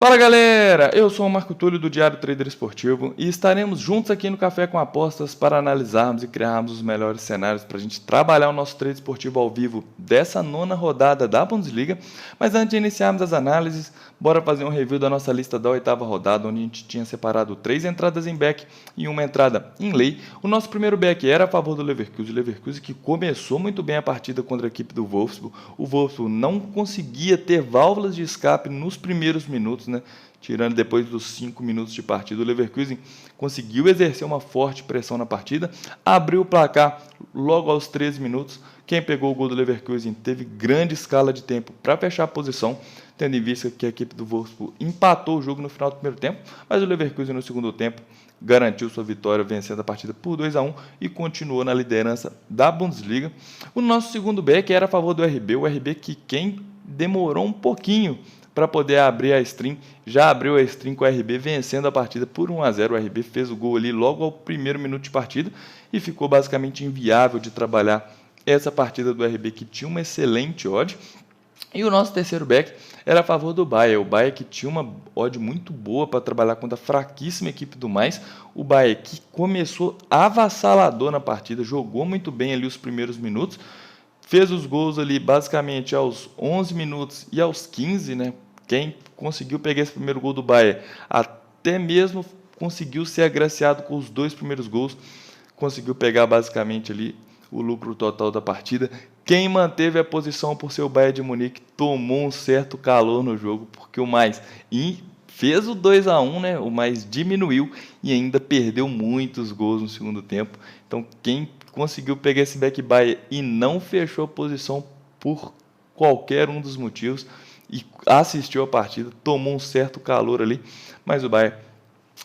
Fala galera, eu sou o Marco Túlio do Diário Trader Esportivo e estaremos juntos aqui no Café com Apostas para analisarmos e criarmos os melhores cenários para a gente trabalhar o nosso trade esportivo ao vivo dessa nona rodada da Bundesliga. Mas antes de iniciarmos as análises, bora fazer um review da nossa lista da oitava rodada, onde a gente tinha separado 3 entradas em back e uma entrada em lay. O nosso primeiro back era a favor do Leverkusen, o Leverkusen que começou muito bem a partida contra a equipe do Wolfsburg. O Wolfsburg não conseguia ter válvulas de escape nos primeiros minutos, né? Tirando depois dos 5 minutos de partida, o Leverkusen conseguiu exercer uma forte pressão na partida, abriu o placar logo aos 13 minutos. Quem pegou o gol do Leverkusen teve grande escala de tempo para fechar a posição, tendo em vista que a equipe do Wolfsburg empatou o jogo no final do primeiro tempo, mas o Leverkusen no segundo tempo garantiu sua vitória vencendo a partida por 2-1 e continuou na liderança da Bundesliga. O nosso segundo back era a favor do RB, o RB que quem demorou um pouquinho para poder abrir a stream, já abriu a stream com o RB vencendo a partida por 1-0. O RB fez o gol ali logo ao primeiro minuto de partida e ficou basicamente inviável de trabalhar essa partida do RB que tinha uma excelente odd. E o nosso terceiro back era a favor do Bayer. O Bayer que tinha uma odd muito boa para trabalhar contra a fraquíssima equipe do Mais. O Bayer que começou avassalador na partida, jogou muito bem ali os primeiros minutos, fez os gols ali basicamente aos 11 minutos e aos 15, né? Quem conseguiu pegar esse primeiro gol do Bayer até mesmo conseguiu ser agraciado com os 2 primeiros gols, conseguiu pegar basicamente ali o lucro total da partida. Quem manteve a posição por ser o Bayern de Munique tomou um certo calor no jogo, porque o Mais fez o 2-1, né? O Mais diminuiu e ainda perdeu muitos gols no segundo tempo. Então quem conseguiu pegar esse back Bayern e não fechou a posição por qualquer um dos motivos e assistiu a partida, tomou um certo calor ali, mas o Bayern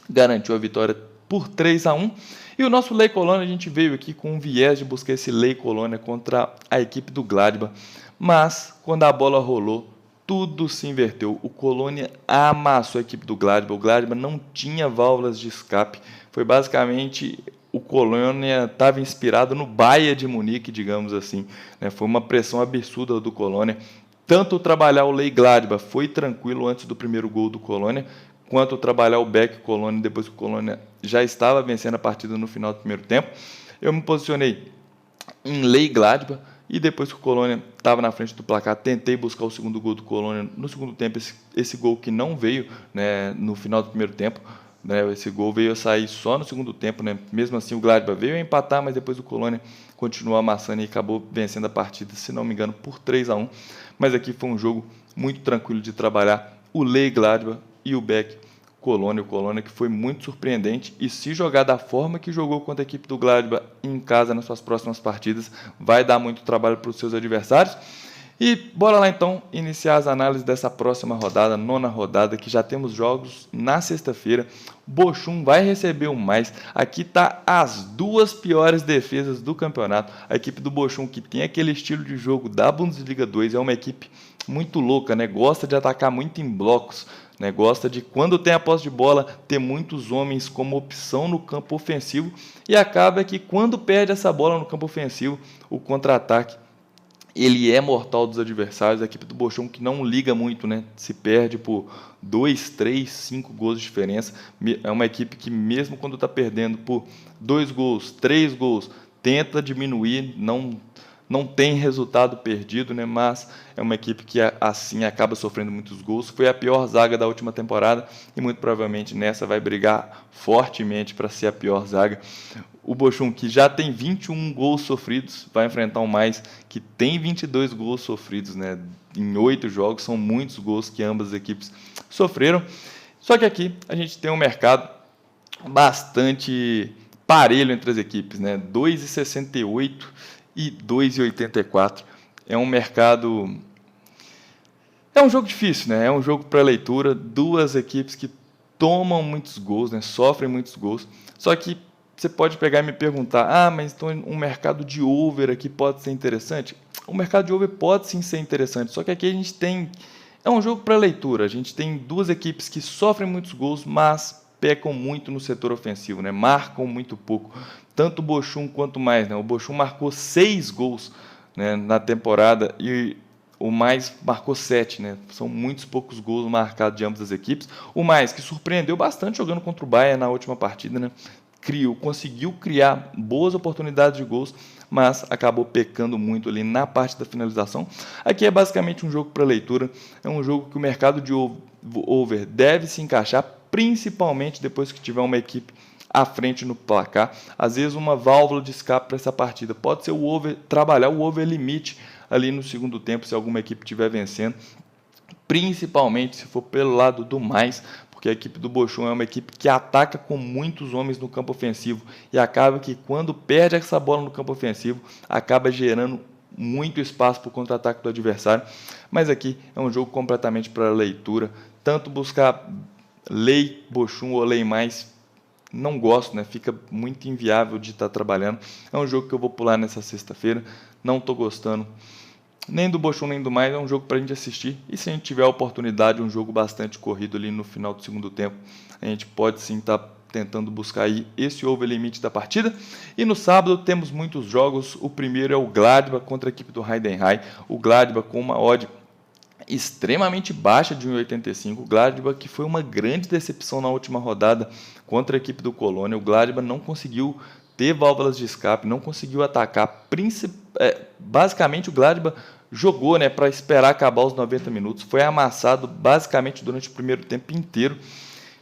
garantiu a vitória por 3-1. E o nosso Lei Colônia, a gente veio aqui com um viés de buscar esse Lei Colônia contra a equipe do Gladbach, mas quando a bola rolou, tudo se inverteu. O Colônia amassou a equipe do Gladbach, o Gladbach não tinha válvulas de escape, foi basicamente o Colônia estava inspirado no Bayern de Munique, digamos assim, né? Foi uma pressão absurda do Colônia. Tanto trabalhar o Lei Gladbach foi tranquilo antes do primeiro gol do Colônia, quanto trabalhar o back Colônia depois que o Colônia já estava vencendo a partida no final do primeiro tempo. Eu me posicionei em Lei Gladbach e depois que o Colônia estava na frente do placar, tentei buscar o segundo gol do Colônia no segundo tempo, esse gol que não veio, né, no final do primeiro tempo. Né, esse gol veio a sair só no segundo tempo, né? Mesmo assim o Gladbach veio a empatar, mas depois o Colônia continuou amassando e acabou vencendo a partida, se não me engano, por 3-1. Mas aqui foi um jogo muito tranquilo de trabalhar o Lei Gladbach e o back Colônia. O Colônia que foi muito surpreendente e se jogar da forma que jogou contra a equipe do Gladbach em casa nas suas próximas partidas, vai dar muito trabalho para os seus adversários. E bora lá então iniciar as análises dessa próxima rodada, nona rodada, que já temos jogos na sexta-feira. Bochum vai receber o Mais. Aqui tá as duas piores defesas do campeonato. A equipe do Bochum, que tem aquele estilo de jogo da Bundesliga 2, é uma equipe muito louca, né? Gosta de atacar muito em blocos, né? Gosta de, quando tem a posse de bola, ter muitos homens como opção no campo ofensivo. E acaba que quando perde essa bola no campo ofensivo, o contra-ataque ele é mortal dos adversários. A equipe do Bochum que não liga muito, né? Se perde por 2, 3, 5 gols de diferença. É uma equipe que mesmo quando está perdendo por 2 gols, 3 gols, tenta diminuir, não tem resultado perdido, né? Mas é uma equipe que assim acaba sofrendo muitos gols. Foi a pior zaga da última temporada e muito provavelmente nessa vai brigar fortemente para ser a pior zaga. O Bochum, que já tem 21 gols sofridos, vai enfrentar o Mais, que tem 22 gols sofridos, né? Em 8 jogos, são muitos gols que ambas as equipes sofreram. Só que aqui a gente tem um mercado bastante parelho entre as equipes, né? 2,68 e 2,84. É um mercado... É um jogo difícil, né? É um jogo para leitura. Duas equipes que tomam muitos gols, né? Sofrem muitos gols. Só que você pode pegar e me perguntar, mas então um mercado de over aqui pode ser interessante? O mercado de over pode sim ser interessante, só que aqui a gente tem... É um jogo para leitura. A gente tem duas equipes que sofrem muitos gols, mas pecam muito no setor ofensivo, né? Marcam muito pouco. Tanto o Bochum quanto o Mais, né? O Bochum marcou 6 gols, né, na temporada e O Mais marcou 7, né? São muitos poucos gols marcados de ambas as equipes. O Mais, que surpreendeu bastante jogando contra o Bayern na última partida, né? Conseguiu criar boas oportunidades de gols, mas acabou pecando muito ali na parte da finalização. Aqui é basicamente um jogo para leitura, é um jogo que o mercado de over deve se encaixar, principalmente depois que tiver uma equipe à frente no placar. Às vezes uma válvula de escape para essa partida pode ser o over, trabalhar o over limite ali no segundo tempo, se alguma equipe estiver vencendo, principalmente se for pelo lado do Mais, porque a equipe do Bochum é uma equipe que ataca com muitos homens no campo ofensivo e acaba que quando perde essa bola no campo ofensivo, acaba gerando muito espaço para o contra-ataque do adversário. Mas aqui é um jogo completamente para leitura, tanto buscar lei Bochum ou lei Mais, não gosto, né? Fica muito inviável de estar trabalhando. É um jogo que eu vou pular nessa sexta-feira, não estou gostando nem do Bochum nem do Mais, é um jogo para a gente assistir, e se a gente tiver a oportunidade, um jogo bastante corrido ali no final do segundo tempo, a gente pode sim estar tentando buscar aí esse over limite da partida. E no sábado temos muitos jogos, o primeiro é o Gladbach contra a equipe do Heidenheim, o Gladbach com uma odd extremamente baixa de 1,85, o Gladbach que foi uma grande decepção na última rodada contra a equipe do Colônia, o Gladbach não conseguiu ter válvulas de escape, não conseguiu atacar, basicamente o Gladbach jogou, né, para esperar acabar os 90 minutos, foi amassado basicamente durante o primeiro tempo inteiro.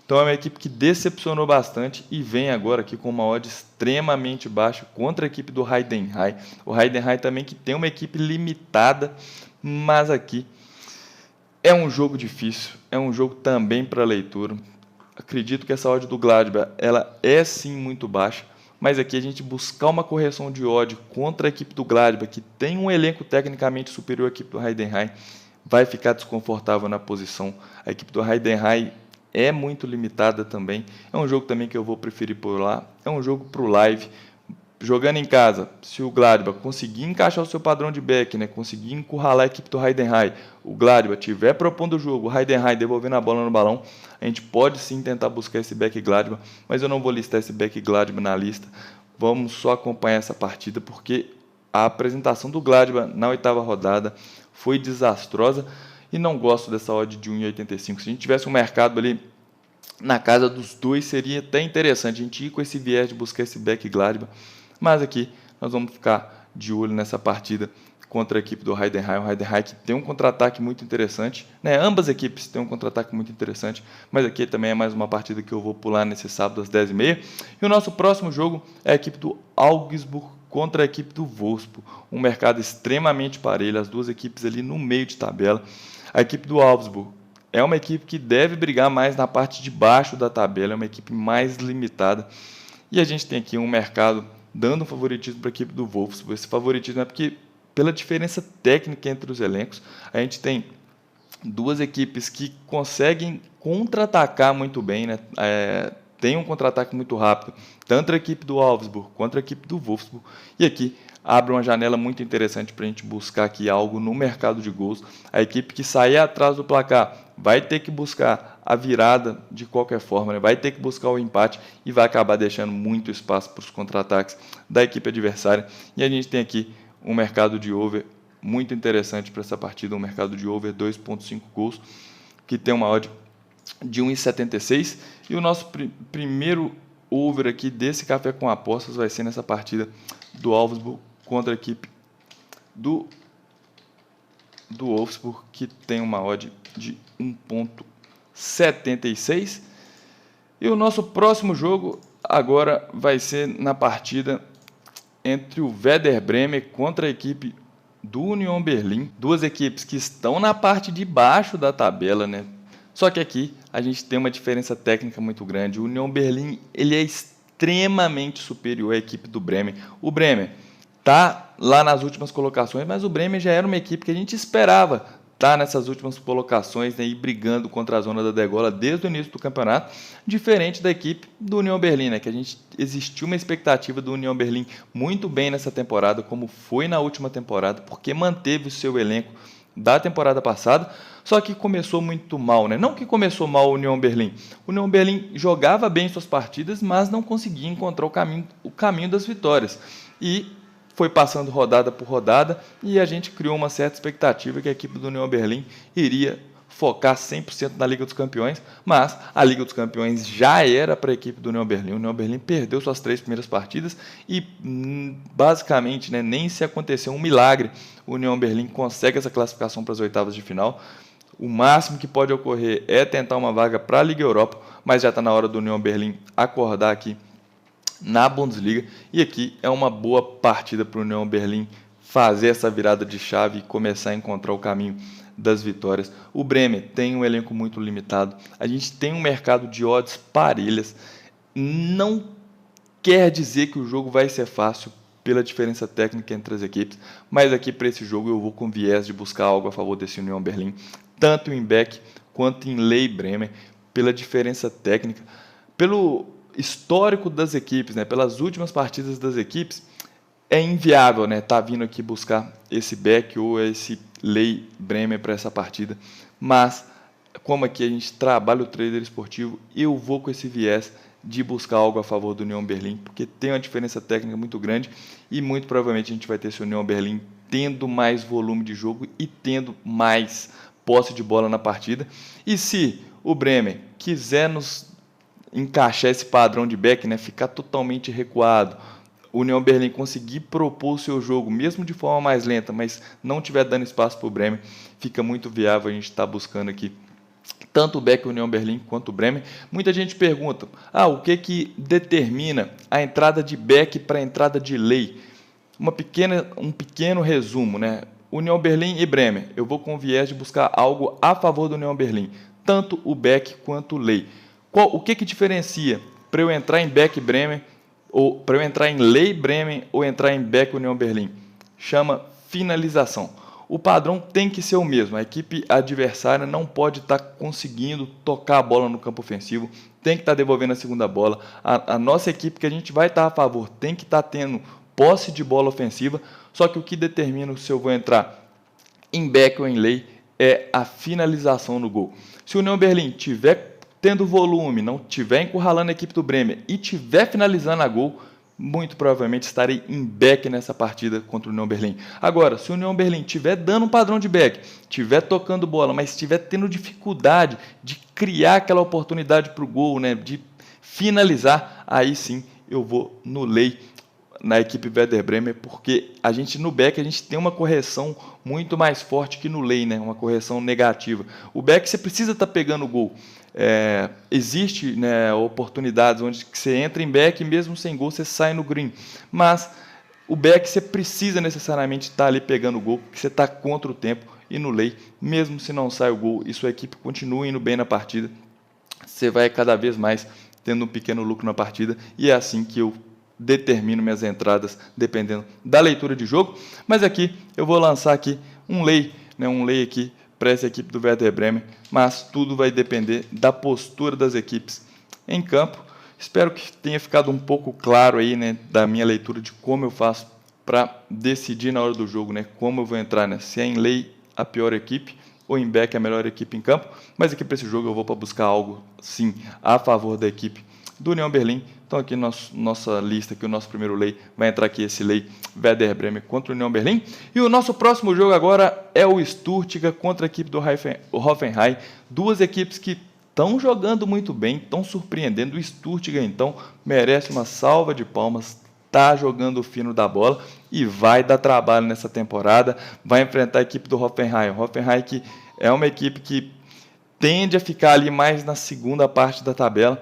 Então é uma equipe que decepcionou bastante e vem agora aqui com uma odd extremamente baixa contra a equipe do Heidenheim. O Heidenheim também que tem uma equipe limitada, mas aqui é um jogo difícil, é um jogo também para leitura. Acredito que essa odd do Gladbach ela é sim muito baixa, mas aqui a gente buscar uma correção de odd contra a equipe do Gladbach, que tem um elenco tecnicamente superior à equipe do Heidenheim, vai ficar desconfortável na posição. A equipe do Heidenheim é muito limitada também. É um jogo também que eu vou preferir por lá. É um jogo para o live. Jogando em casa, se o Gladbach conseguir encaixar o seu padrão de back, né, conseguir encurralar a equipe do Heidenheim, o Gladbach estiver propondo o jogo, o Heidenheim devolvendo a bola no balão, a gente pode sim tentar buscar esse back Gladbach, mas eu não vou listar esse back Gladbach na lista. Vamos só acompanhar essa partida, porque a apresentação do Gladbach na oitava rodada foi desastrosa e não gosto dessa odd de 1,85. Se a gente tivesse um mercado ali na casa dos dois, seria até interessante a gente ir com esse viés de buscar esse back Gladbach. Mas aqui nós vamos ficar de olho nessa partida contra a equipe do Heidenheim. O Heidenheim que tem um contra-ataque muito interessante, né? Ambas equipes têm um contra-ataque muito interessante, mas aqui também é mais uma partida que eu vou pular nesse sábado às 10h30. E o nosso próximo jogo é a equipe do Augsburg contra a equipe do Wolfsburg. Um mercado extremamente parelho, as duas equipes ali no meio de tabela. A equipe do Augsburg é uma equipe que deve brigar mais na parte de baixo da tabela, é uma equipe mais limitada. E a gente tem aqui um mercado dando um favoritismo para a equipe do Wolfsburg. Esse favoritismo é porque, pela diferença técnica entre os elencos, a gente tem duas equipes que conseguem contra-atacar muito bem, né? Tem um contra-ataque muito rápido, tanto a equipe do Augsburg quanto a equipe do Wolfsburg. E aqui abre uma janela muito interessante para a gente buscar aqui algo no mercado de gols. A equipe que sair atrás do placar vai ter que buscar a virada de qualquer forma, né? Vai ter que buscar o empate e vai acabar deixando muito espaço para os contra-ataques da equipe adversária. E a gente tem aqui um mercado de over muito interessante para essa partida, um mercado de over 2,5 gols, que tem uma odd de 1,76. E o nosso primeiro over aqui desse Café com Apostas vai ser nessa partida do Augsburg contra a equipe do Wolfsburg, que tem uma odd de 1,76. E o nosso próximo jogo agora vai ser na partida entre o Werder Bremen contra a equipe do Union Berlin. Duas equipes que estão na parte de baixo da tabela, né? Só que aqui a gente tem uma diferença técnica muito grande. O Union Berlin ele é extremamente superior à equipe do Bremen. O Bremen está lá nas últimas colocações, mas o Bremen já era uma equipe que a gente esperava estar nessas últimas colocações, né, e brigando contra a zona da degola desde o início do campeonato, diferente da equipe do Union Berlin, né, que existiu uma expectativa do Union Berlin muito bem nessa temporada, como foi na última temporada, porque manteve o seu elenco da temporada passada, só que começou muito mal, né? Não que começou mal o Union Berlin. O Union Berlin jogava bem suas partidas, mas não conseguia encontrar o caminho das vitórias. E foi passando rodada por rodada e a gente criou uma certa expectativa que a equipe do União Berlim iria focar 100% na Liga dos Campeões, mas a Liga dos Campeões já era para a equipe do União Berlim. O União Berlim perdeu suas 3 primeiras partidas e, basicamente, né, nem se aconteceu um milagre, o União Berlim consegue essa classificação para as oitavas de final. O máximo que pode ocorrer é tentar uma vaga para a Liga Europa, mas já está na hora do União Berlim acordar aqui na Bundesliga. E aqui é uma boa partida para o União Berlim fazer essa virada de chave e começar a encontrar o caminho das vitórias. O Bremen tem um elenco muito limitado. A gente tem um mercado de odds parelhas. Não quer dizer que o jogo vai ser fácil pela diferença técnica entre as equipes, mas aqui para esse jogo eu vou com viés de buscar algo a favor desse União Berlim, tanto em Beck quanto em Ley Bremen, pela diferença técnica, pelo histórico das equipes, né, pelas últimas partidas das equipes. É inviável, né, tá vindo aqui buscar esse Beck ou esse Ley Bremen para essa partida, mas como aqui a gente trabalha o trader esportivo, eu vou com esse viés de buscar algo a favor do União Berlim, porque tem uma diferença técnica muito grande e muito provavelmente a gente vai ter esse União Berlim tendo mais volume de jogo e tendo mais posse de bola na partida. E se o Bremen quiser nos encaixar esse padrão de Beck, né, ficar totalmente recuado, o União Berlim conseguir propor o seu jogo, mesmo de forma mais lenta, mas não tiver dando espaço para o Bremen, fica muito viável a gente estar buscando aqui tanto o Beck, o União Berlim, quanto o Bremen. Muita gente pergunta, o que determina a entrada de Beck para a entrada de Ley? Um pequeno resumo, né? União Berlim e Bremen, eu vou com o viés de buscar algo a favor do União Berlim, tanto o Beck quanto o Ley. O que diferencia para eu entrar em Beck Bremen, ou para eu entrar em Ley Bremen ou entrar em Beck União Berlim? Chama finalização. O padrão tem que ser o mesmo. A equipe adversária não pode estar conseguindo tocar a bola no campo ofensivo, tem que estar devolvendo a segunda bola. A nossa equipe que a gente vai estar a favor tem que estar tendo posse de bola ofensiva, só que o que determina se eu vou entrar em Beck ou em Ley é a finalização no gol. Se o União Berlim tiver tendo volume, não estiver encurralando a equipe do Bremen e estiver finalizando a gol, muito provavelmente estarei em Beck nessa partida contra o União Berlim. Agora, se o União Berlim estiver dando um padrão de Beck, estiver tocando bola, mas estiver tendo dificuldade de criar aquela oportunidade para o gol, né, de finalizar, aí sim eu vou no Ley, na equipe Werder Bremen, porque no Beck a gente tem uma correção muito mais forte que no Ley, né, uma correção negativa. O Beck você precisa estar pegando o gol. Existe, né, oportunidades onde você entra em Beck e mesmo sem gol você sai no green, mas o Beck você precisa necessariamente estar ali pegando o gol, porque você está contra o tempo, e no Ley, mesmo se não sai o gol e sua equipe continua indo bem na partida, você vai cada vez mais tendo um pequeno lucro na partida, e é assim que eu determino minhas entradas, dependendo da leitura de jogo. Mas aqui eu vou lançar aqui um Ley, né, aqui para essa equipe do Werder Bremen, mas tudo vai depender da postura das equipes em campo. Espero que tenha ficado um pouco claro aí, né, da minha leitura de como eu faço para decidir na hora do jogo, né, como eu vou entrar, né, se é em Ley a pior equipe ou em Beck a melhor equipe em campo. Mas aqui para esse jogo eu vou para buscar algo, sim, a favor da equipe do União Berlim. Então aqui nossa lista, aqui o nosso primeiro Ley, vai entrar aqui esse Ley Werder Bremen contra o União Berlim. E o nosso próximo jogo agora é o Stuttgart contra a equipe do Hoffenheim. Duas equipes que estão jogando muito bem, estão surpreendendo. O Stuttgart, então, merece uma salva de palmas, está jogando o fino da bola e vai dar trabalho nessa temporada. Vai enfrentar a equipe do Hoffenheim. O Hoffenheim que é uma equipe que tende a ficar ali mais na segunda parte da tabela.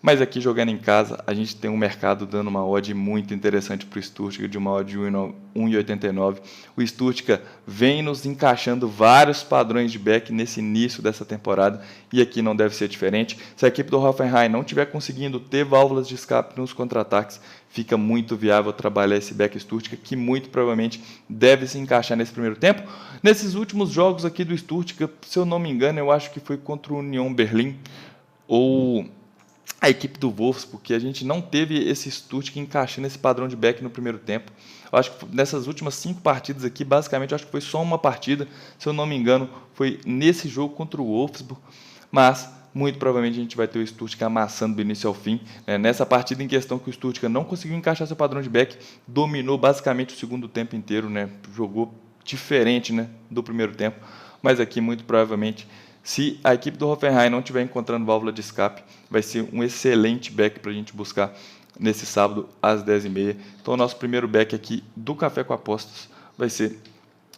Mas aqui, jogando em casa, a gente tem um mercado dando uma odd muito interessante para o Stuttgart, de uma odd de 1,89. O Stuttgart vem nos encaixando vários padrões de Beck nesse início dessa temporada, e aqui não deve ser diferente. Se a equipe do Hoffenheim não estiver conseguindo ter válvulas de escape nos contra-ataques, fica muito viável trabalhar esse Beck Stuttgart, que muito provavelmente deve se encaixar nesse primeiro tempo. Nesses últimos jogos aqui do Stuttgart, se eu não me engano, eu acho que foi contra o União Berlim, ou a equipe do Wolfsburg, porque a gente não teve esse Stuttgart encaixando esse padrão de Beck no primeiro tempo. Eu acho que nessas últimas 5 partidas aqui, basicamente, eu acho que foi só uma partida, se eu não me engano, foi nesse jogo contra o Wolfsburg, mas muito provavelmente a gente vai ter o Stuttgart amassando do início ao fim. Nessa partida em questão que o Stuttgart não conseguiu encaixar seu padrão de back, dominou basicamente o segundo tempo inteiro, jogou diferente, do primeiro tempo, mas aqui muito provavelmente, se a equipe do Hoffenheim não estiver encontrando válvula de escape, vai ser um excelente back para a gente buscar nesse sábado às 10h30. Então o nosso primeiro back aqui do Café com Apostas vai ser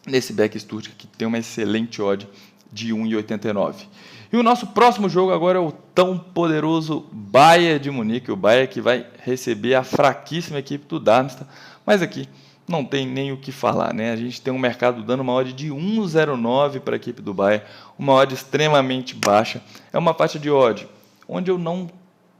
nesse back Stuttgart, que tem uma excelente odd de 1,89. E o nosso próximo jogo agora é o tão poderoso Bayern de Munique, o Bayern que vai receber a fraquíssima equipe do Darmstadt, mas aqui não tem nem o que falar, A gente tem um mercado dando uma odd de 1,09 para a equipe do Bayern, uma odd extremamente baixa. É uma faixa de odd onde eu não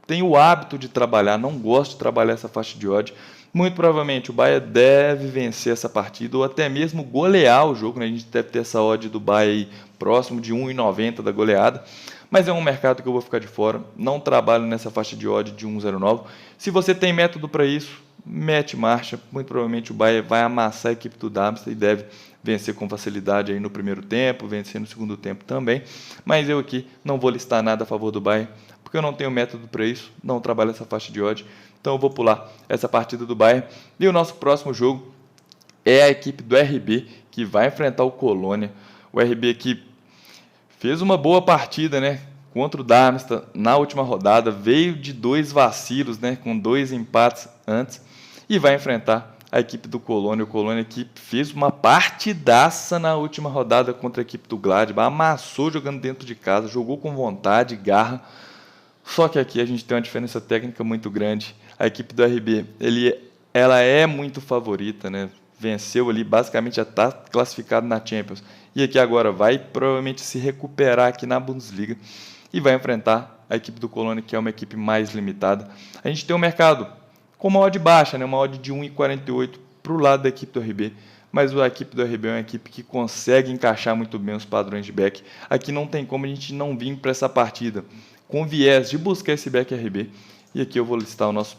tenho o hábito de trabalhar, não gosto de trabalhar essa faixa de odd. Muito provavelmente o Bayern deve vencer essa partida ou até mesmo golear o jogo, A gente deve ter essa odd do Bayern próximo de 1,90 da goleada, mas é um mercado que eu vou ficar de fora, não trabalho nessa faixa de odd de 1,09. Se você tem método para isso, mete marcha, muito provavelmente o Bayern vai amassar a equipe do Darmstadt e deve vencer com facilidade aí no primeiro tempo, vencer no segundo tempo também, mas eu aqui não vou listar nada a favor do Bayern, porque eu não tenho método para isso, não trabalho essa faixa de odd, então eu vou pular essa partida do Bayern. E o nosso próximo jogo é a equipe do RB, que vai enfrentar o Colônia. O RB que fez uma boa partida, contra o Darmstadt na última rodada, veio de 2 vacilos, com 2 empates antes, e vai enfrentar a equipe do Colônia. O Colônia que fez uma partidaça na última rodada contra a equipe do Gladbach, amassou jogando dentro de casa, jogou com vontade, garra. Só que aqui a gente tem uma diferença técnica muito grande. A equipe do RB, ela é muito favorita, Venceu ali, basicamente já está classificado na Champions. E aqui agora vai provavelmente se recuperar aqui na Bundesliga e vai enfrentar a equipe do Colônia, que é uma equipe mais limitada. A gente tem um mercado com uma odd baixa, uma odd de 1,48 para o lado da equipe do RB. Mas a equipe do RB é uma equipe que consegue encaixar muito bem os padrões de back. Aqui não tem como a gente não vir para essa partida com viés de buscar esse back RB. E aqui eu vou listar o nosso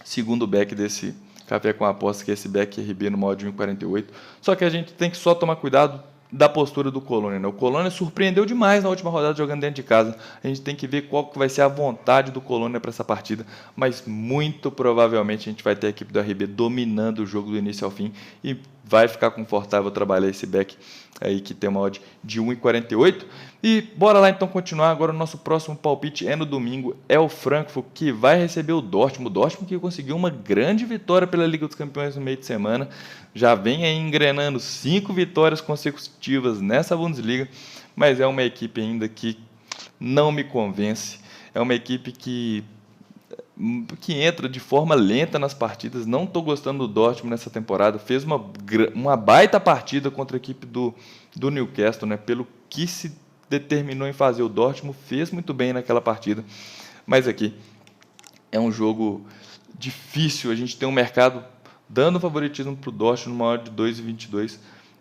segundo back desse Café com Aposta, que é esse back RB no mod 1,48. Só que a gente tem que só tomar cuidado da postura do Colônia. O Colônia surpreendeu demais na última rodada jogando dentro de casa. A gente tem que ver qual que vai ser a vontade do Colônia para essa partida, mas muito provavelmente a gente vai ter a equipe do RB dominando o jogo do início ao fim e vai ficar confortável trabalhar esse back aí que tem uma odd de 1,48. E bora lá então continuar. Agora o nosso próximo palpite é no domingo, é o Frankfurt que vai receber o Dortmund. O Dortmund que conseguiu uma grande vitória pela Liga dos Campeões no meio de semana, já vem aí engrenando 5 vitórias consecutivas nessa Bundesliga, mas é uma equipe ainda que não me convence. É uma equipe que entra de forma lenta nas partidas. Não estou gostando do Dortmund nessa temporada. Fez uma baita partida contra a equipe do Newcastle, pelo que se determinou em fazer. O Dortmund fez muito bem naquela partida, mas aqui é um jogo difícil. A gente tem um mercado dando favoritismo para o Dortmund numa odd de 2,22,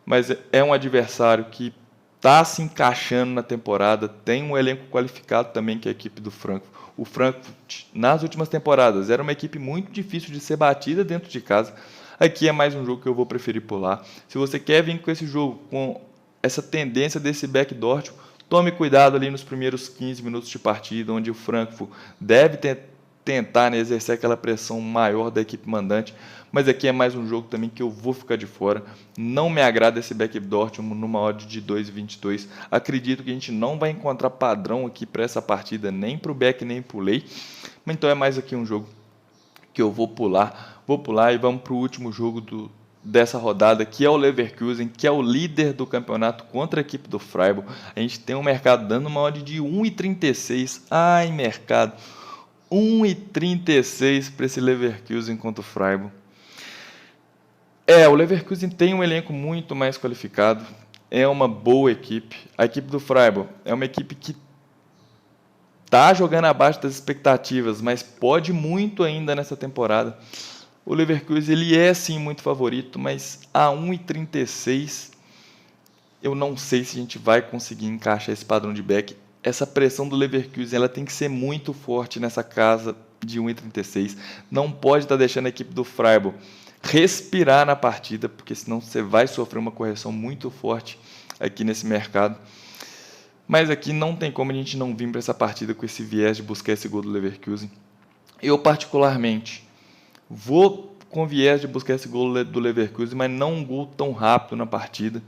mas é um adversário que está se encaixando na temporada, tem um elenco qualificado também, que é a equipe do Frankfurt. O Frankfurt, nas últimas temporadas, era uma equipe muito difícil de ser batida dentro de casa. Aqui é mais um jogo que eu vou preferir pular. Se você quer vir com esse jogo, com essa tendência desse back Dortmund, tome cuidado ali nos primeiros 15 minutos de partida, onde o Frankfurt deve tentar exercer aquela pressão maior da equipe mandante, mas aqui é mais um jogo também que eu vou ficar de fora. Não me agrada esse back Dortmund numa odd de 2,22. Acredito que a gente não vai encontrar padrão aqui para essa partida, nem para o back nem para o lay. Então é mais aqui um jogo que eu vou pular. Vou pular e vamos para o último jogo dessa rodada, que é o Leverkusen, que é o líder do campeonato contra a equipe do Freiburg. A gente tem um mercado dando uma odd de 1,36. Ai, mercado! 1,36 para esse Leverkusen contra o Freiburg. O Leverkusen tem um elenco muito mais qualificado, é uma boa equipe. A equipe do Freiburg é uma equipe que está jogando abaixo das expectativas, mas pode muito ainda nessa temporada. O Leverkusen ele é sim muito favorito, mas a 1,36 eu não sei se a gente vai conseguir encaixar esse padrão de back. Essa pressão do Leverkusen ela tem que ser muito forte nessa casa de 1,36. Não pode estar deixando a equipe do Freiburg respirar na partida, porque senão você vai sofrer uma correção muito forte aqui nesse mercado. Mas aqui não tem como a gente não vir para essa partida com esse viés de buscar esse gol do Leverkusen. Eu, particularmente, vou com viés de buscar esse gol do Leverkusen, mas não um gol tão rápido na partida.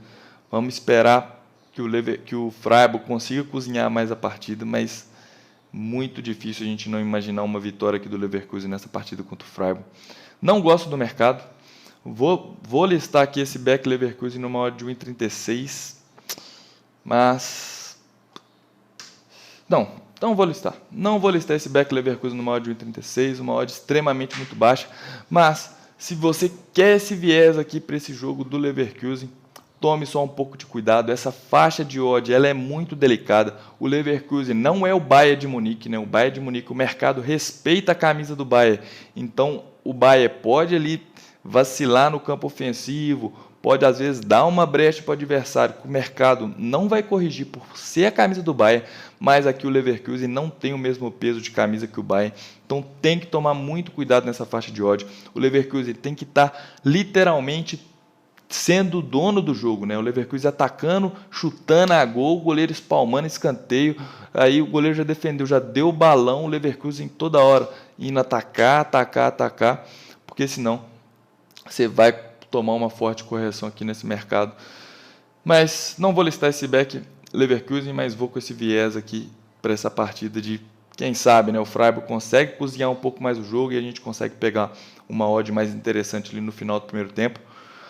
Vamos esperar que o Freiburg consiga cozinhar mais a partida, mas muito difícil a gente não imaginar uma vitória aqui do Leverkusen nessa partida contra o Freiburg. Não gosto do mercado. Vou listar aqui esse Bayer Leverkusen numa odd de 1,36, mas não vou listar. Não vou listar esse Bayer Leverkusen numa odd de 1,36, uma odd extremamente muito baixa, mas se você quer esse viés aqui para esse jogo do Leverkusen, tome só um pouco de cuidado. Essa faixa de odd ela é muito delicada. O Leverkusen não é o Bayern de Munique, né? O Bayern de Munique, o mercado respeita a camisa do Bayern. Então, o Bayern pode ali vacilar no campo ofensivo, pode às vezes dar uma brecha para o adversário, que o mercado não vai corrigir por ser a camisa do Bayern, mas aqui o Leverkusen não tem o mesmo peso de camisa que o Bayern, então tem que tomar muito cuidado nessa faixa de odd. O Leverkusen tem que estar literalmente sendo o dono do jogo, né? O Leverkusen atacando, chutando a gol, o goleiro espalmando escanteio, aí o goleiro já defendeu, já deu o balão, o Leverkusen toda hora indo atacar, porque senão você vai tomar uma forte correção aqui nesse mercado. Mas não vou listar esse Bayer Leverkusen, mas vou com esse viés aqui para essa partida de, quem sabe, né, o Freiburg consegue cozinhar um pouco mais o jogo e a gente consegue pegar uma odd mais interessante ali no final do primeiro tempo.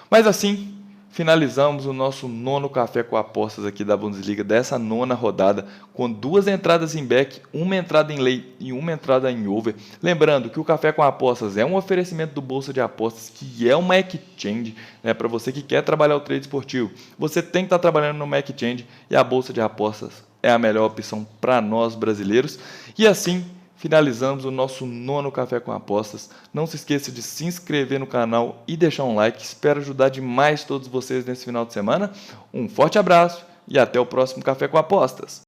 Mas assim, finalizamos o nosso nono café com apostas aqui da Bundesliga, dessa nona rodada, com 2 entradas em back, uma entrada em lay e uma entrada em over. Lembrando que o café com apostas é um oferecimento do Bolsa de Apostas, que é uma exchange, né, para você que quer trabalhar o trade esportivo. Você tem que estar trabalhando numa exchange e a Bolsa de Apostas é a melhor opção para nós brasileiros. E assim, finalizamos o nosso nono Café com Apostas. Não se esqueça de se inscrever no canal e deixar um like. Espero ajudar demais todos vocês nesse final de semana. Um forte abraço e até o próximo Café com Apostas.